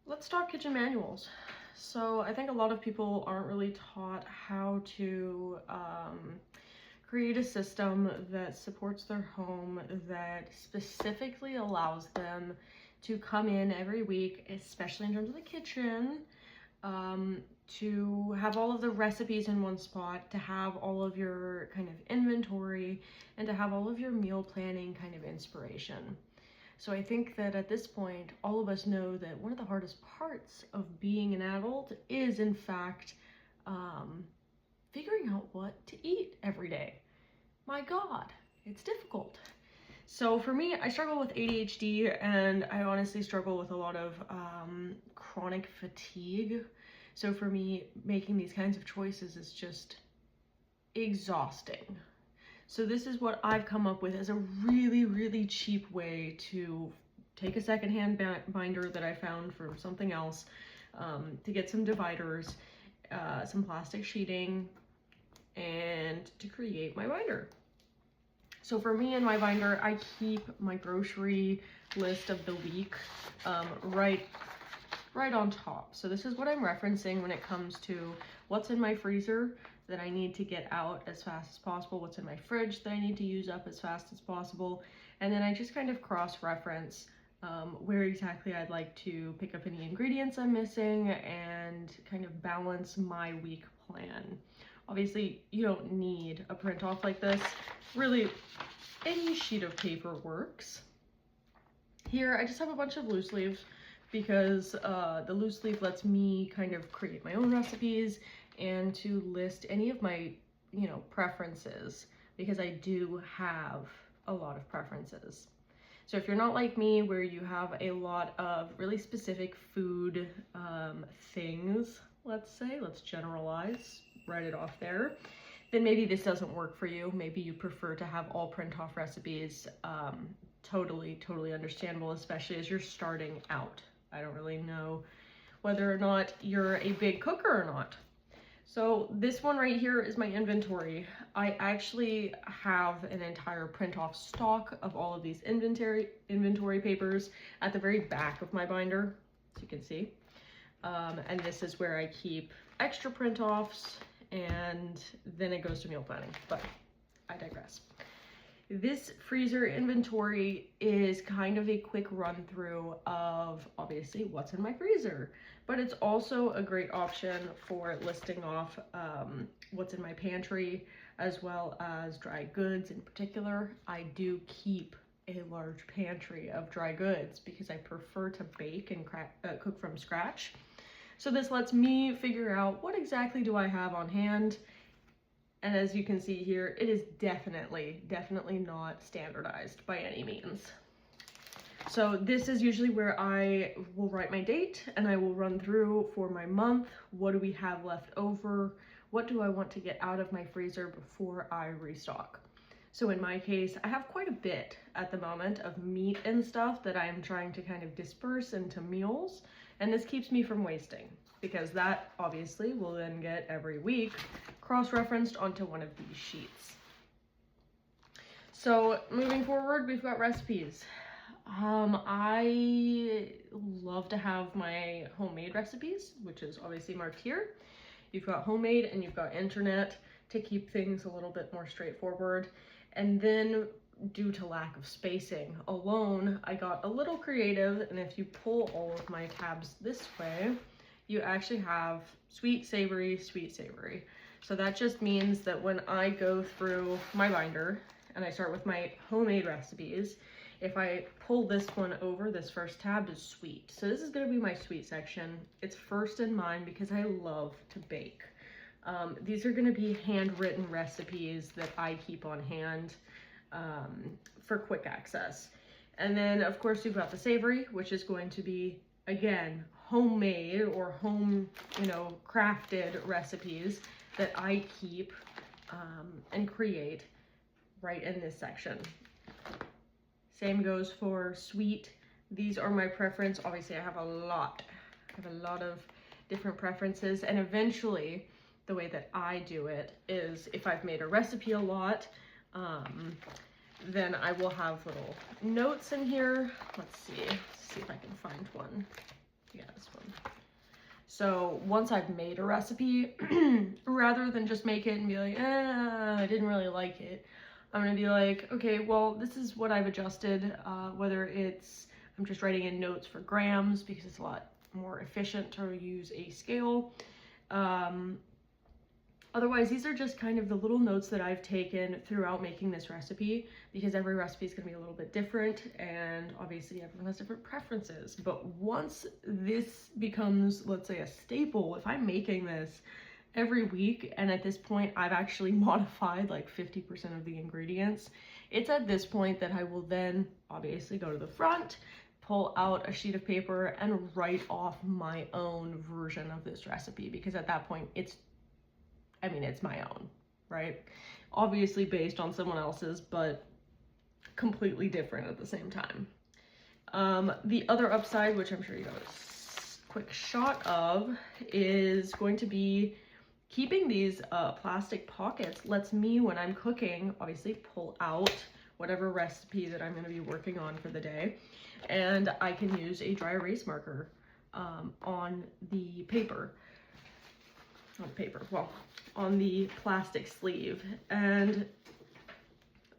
Let's talk kitchen manuals. So I think a lot of people aren't really taught how to create a system that supports their home, that specifically allows them to come in every week, especially in terms of the kitchen, to have all of the recipes in one spot, to have all of your kind of inventory, and to have all of your meal planning kind of inspiration. So I think that at this point, all of us know that one of the hardest parts of being an adult is, in fact, figuring out what to eat every day. My God, it's difficult. So for me, I struggle with ADHD, and I honestly struggle with a lot of chronic fatigue. So for me, making these kinds of choices is just exhausting. So this is what I've come up with as a really, really cheap way to take a secondhand binder that I found from something else, to get some dividers, some plastic sheeting, and to create my binder. So for me in my binder, I keep my grocery list of the week right on top. So this is what I'm referencing when it comes to what's in my freezer that I need to get out as fast as possible, what's in my fridge that I need to use up as fast as possible, and then I just kind of cross-reference where exactly I'd like to pick up any ingredients I'm missing and kind of balance my week plan. Obviously, you don't need a print off like this. Really, any sheet of paper works. Here, I just have a bunch of loose leaves because the loose leaf lets me kind of create my own recipes and to list any of my, preferences, because I do have a lot of preferences. So if you're not like me, where you have a lot of really specific food things, let's generalize, write it off there, then maybe this doesn't work for you. Maybe you prefer to have all print off recipes. Totally understandable, especially as you're starting out. I don't really know whether or not you're a big cooker or not. So this one right here is my inventory. I actually have an entire print off stock of all of these inventory papers at the very back of my binder, as you can see. And this is where I keep extra print offs, and then it goes to meal planning, but I digress. This freezer inventory is kind of a quick run through of obviously what's in my freezer, but it's also a great option for listing off what's in my pantry, as well as dry goods in particular. I do keep a large pantry of dry goods because I prefer to bake and cook from scratch. So this lets me figure out what exactly do I have on hand. And as you can see here, it is definitely not standardized by any means. So this is usually where I will write my date, and I will run through for my month. What do we have left over? What do I want to get out of my freezer before I restock? So in my case, I have quite a bit at the moment of meat and stuff that I'm trying to kind of disperse into meals. And this keeps me from wasting, because that obviously will then get every week cross-referenced onto one of these sheets. So moving forward, we've got recipes. I love to have my homemade recipes, which is obviously marked here. You've got homemade and you've got internet to keep things a little bit more straightforward. And then due to lack of spacing alone, I got a little creative, and if you pull all of my tabs this way, you actually have sweet, savory, sweet, savory. So that just means that when I go through my binder and I start with my homemade recipes, if I pull this one over, this first tab is sweet. So this is gonna be my sweet section. It's first in mine because I love to bake. These are gonna be handwritten recipes that I keep on hand for quick access. And then of course you've got the savory, which is going to be, again, homemade or home, crafted recipes that I keep and create right in this section. Same goes for sweet. These are my preference. Obviously I have a lot of different preferences, and eventually the way that I do it is if I've made a recipe a lot, then I will have little notes in here. Let's see if I can find one. Yeah, this one. So once I've made a recipe, rather than just make it and be like, I didn't really like it, I'm gonna be like, okay, well, this is what I've adjusted, whether it's, I'm just writing in notes for grams because it's a lot more efficient to use a scale. Otherwise, these are just kind of the little notes that I've taken throughout making this recipe, because every recipe is going to be a little bit different, and obviously everyone has different preferences. But once this becomes, let's say, a staple, if I'm making this every week, and at this point I've actually modified like 50% of the ingredients, it's at this point that I will then obviously go to the front, pull out a sheet of paper, and write off my own version of this recipe, because at that point it's my own, right? Obviously based on someone else's, but completely different at the same time. The other upside, which I'm sure you got a quick shot of, is going to be keeping these plastic pockets lets me, when I'm cooking, obviously pull out whatever recipe that I'm going to be working on for the day, and I can use a dry erase marker on the paper. On the plastic sleeve, and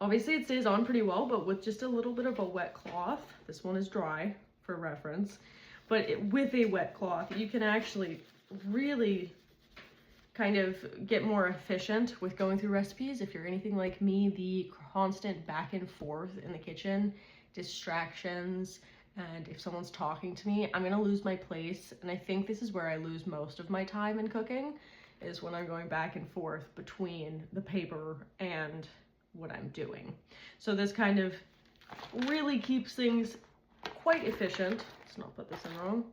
obviously it stays on pretty well, but with just a little bit of a wet cloth, this one is dry for reference, but with a wet cloth you can actually really kind of get more efficient with going through recipes. If you're anything like me, the constant back and forth in the kitchen, distractions, and if someone's talking to me, I'm gonna lose my place. And I think this is where I lose most of my time in cooking, is when I'm going back and forth between the paper and what I'm doing. So this kind of really keeps things quite efficient. Let's not put this in wrong.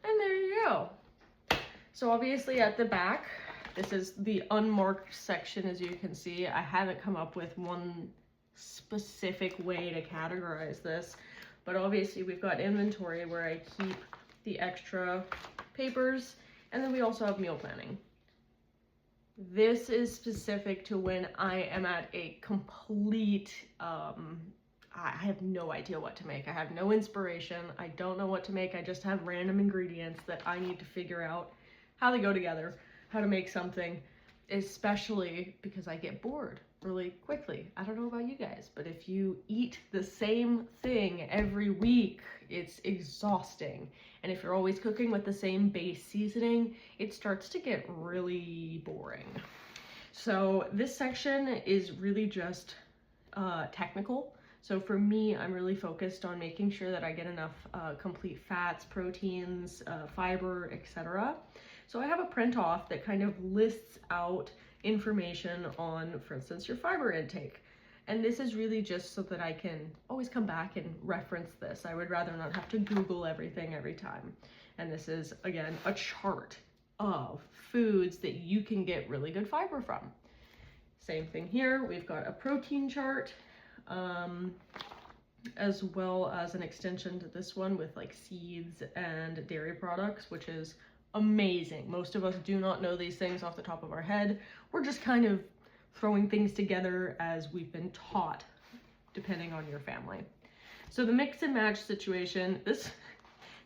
And there you go. So obviously at the back, this is the unmarked section. As you can see, I haven't come up with one specific way to categorize this, but obviously we've got inventory where I keep the extra papers, and then we also have meal planning. This is specific to when I am at a complete, I have no idea what to make. I have no inspiration. I don't know what to make. I just have random ingredients that I need to figure out how they go together, how to make something, especially because I get bored really quickly. I don't know about you guys, but if you eat the same thing every week, it's exhausting. And if you're always cooking with the same base seasoning, it starts to get really boring. So this section is really just technical. So for me, I'm really focused on making sure that I get enough complete fats, proteins, fiber, etc. So I have a print off that kind of lists out information on, for instance, your fiber intake. And this is really just so that I can always come back and reference this. I would rather not have to Google everything every time. And this is, again, a chart of foods that you can get really good fiber from. Same thing here. We've got a protein chart, as well as an extension to this one with like seeds and dairy products, which is amazing. Most of us do not know these things off the top of our head. We're just kind of throwing things together as we've been taught, depending on your family. So the mix and match situation, this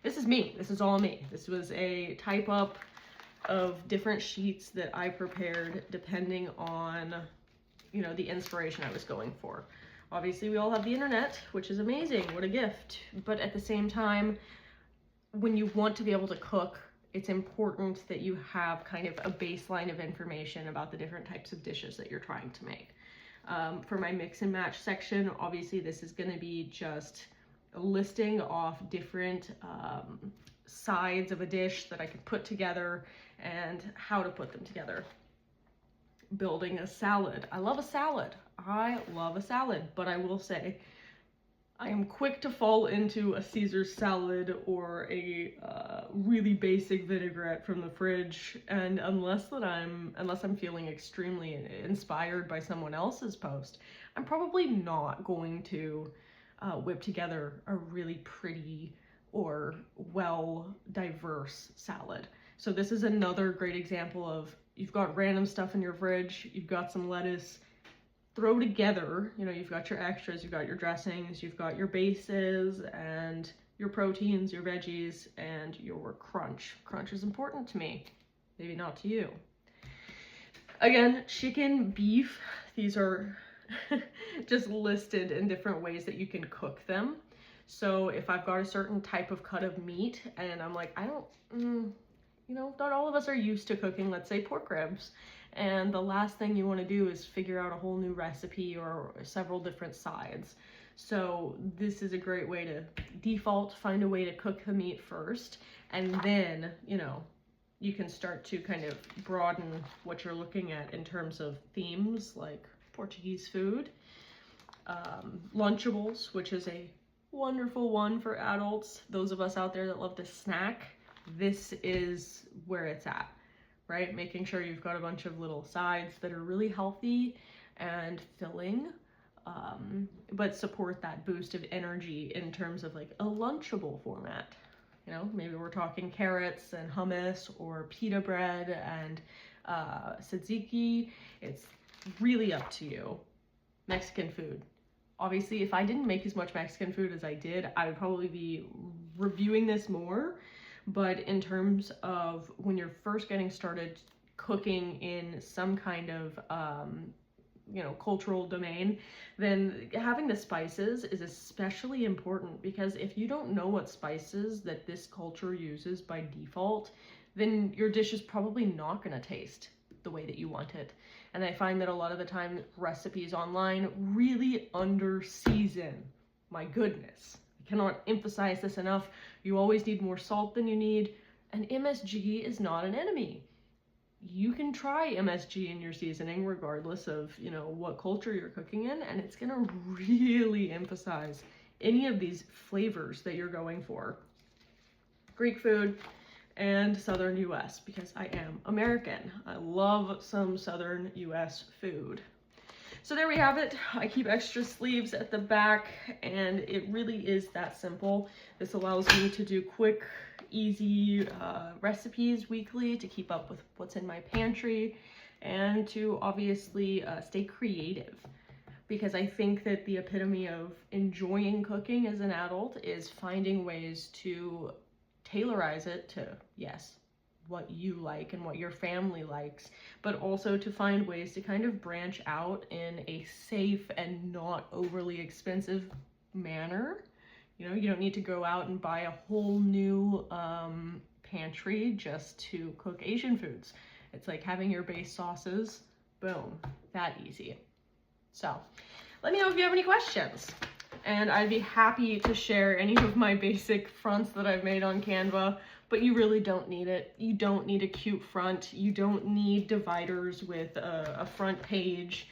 is me. This is all me. This was a type up of different sheets that I prepared depending on, you know, the inspiration I was going for. Obviously, we all have the internet, which is amazing. What a gift. But at the same time, when you want to be able to cook, it's important that you have kind of a baseline of information about the different types of dishes that you're trying to make. For my mix and match section, obviously this is going to be just listing off different sides of a dish that I could put together and how to put them together. Building a salad. I love a salad. But I will say I am quick to fall into a Caesar salad or a really basic vinaigrette from the fridge, and unless I'm feeling extremely inspired by someone else's post, I'm probably not going to whip together a really pretty or well diverse salad. So this is another great example of, you've got random stuff in your fridge, you've got some lettuce, throw together, you know, you've got your extras, you've got your dressings, you've got your bases and your proteins, your veggies, and your crunch. Crunch is important to me, maybe not to you. Again, chicken, beef, these are just listed in different ways that you can cook them. So if I've got a certain type of cut of meat and I'm like, you know, not all of us are used to cooking, let's say pork ribs. And the last thing you want to do is figure out a whole new recipe or several different sides. So this is a great way to default, find a way to cook the meat first, and then, you know, you can start to kind of broaden what you're looking at in terms of themes like Portuguese food, Lunchables, which is a wonderful one for adults. Those of us out there that love to snack, this is where it's at, right? Making sure you've got a bunch of little sides that are really healthy and filling, but support that boost of energy in terms of like a Lunchable format. You know, maybe we're talking carrots and hummus or pita bread and tzatziki. It's really up to you. Mexican food. Obviously, if I didn't make as much Mexican food as I did, I would probably be reviewing this more. But in terms of when you're first getting started cooking in some kind of, you know, cultural domain, then having the spices is especially important, because if you don't know what spices that this culture uses by default, then your dish is probably not going to taste the way that you want it. And I find that a lot of the time recipes online really under season. My goodness, I cannot emphasize this enough. You always need more salt than you need, and MSG is not an enemy. You can try MSG in your seasoning regardless of, you know, what culture you're cooking in, and it's gonna really emphasize any of these flavors that you're going for. Greek food and Southern US, because I am American. I love some Southern US food. So there we have it. I keep extra sleeves at the back, and it really is that simple. This allows me to do quick, easy recipes weekly to keep up with what's in my pantry, and to obviously stay creative. Because I think that the epitome of enjoying cooking as an adult is finding ways to tailorize it to, yes, what you like and what your family likes, but also to find ways to kind of branch out in a safe and not overly expensive manner. You know, you don't need to go out and buy a whole new pantry just to cook Asian foods. It's like having your base sauces, boom, that easy. So let me know if you have any questions, and I'd be happy to share any of my basic fronts that I've made on Canva. But you really don't need it. You don't need a cute front. You don't need dividers with a front page.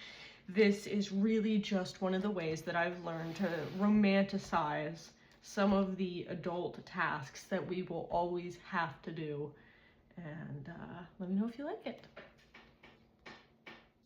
This is really just one of the ways that I've learned to romanticize some of the adult tasks that we will always have to do. And let me know if you like it.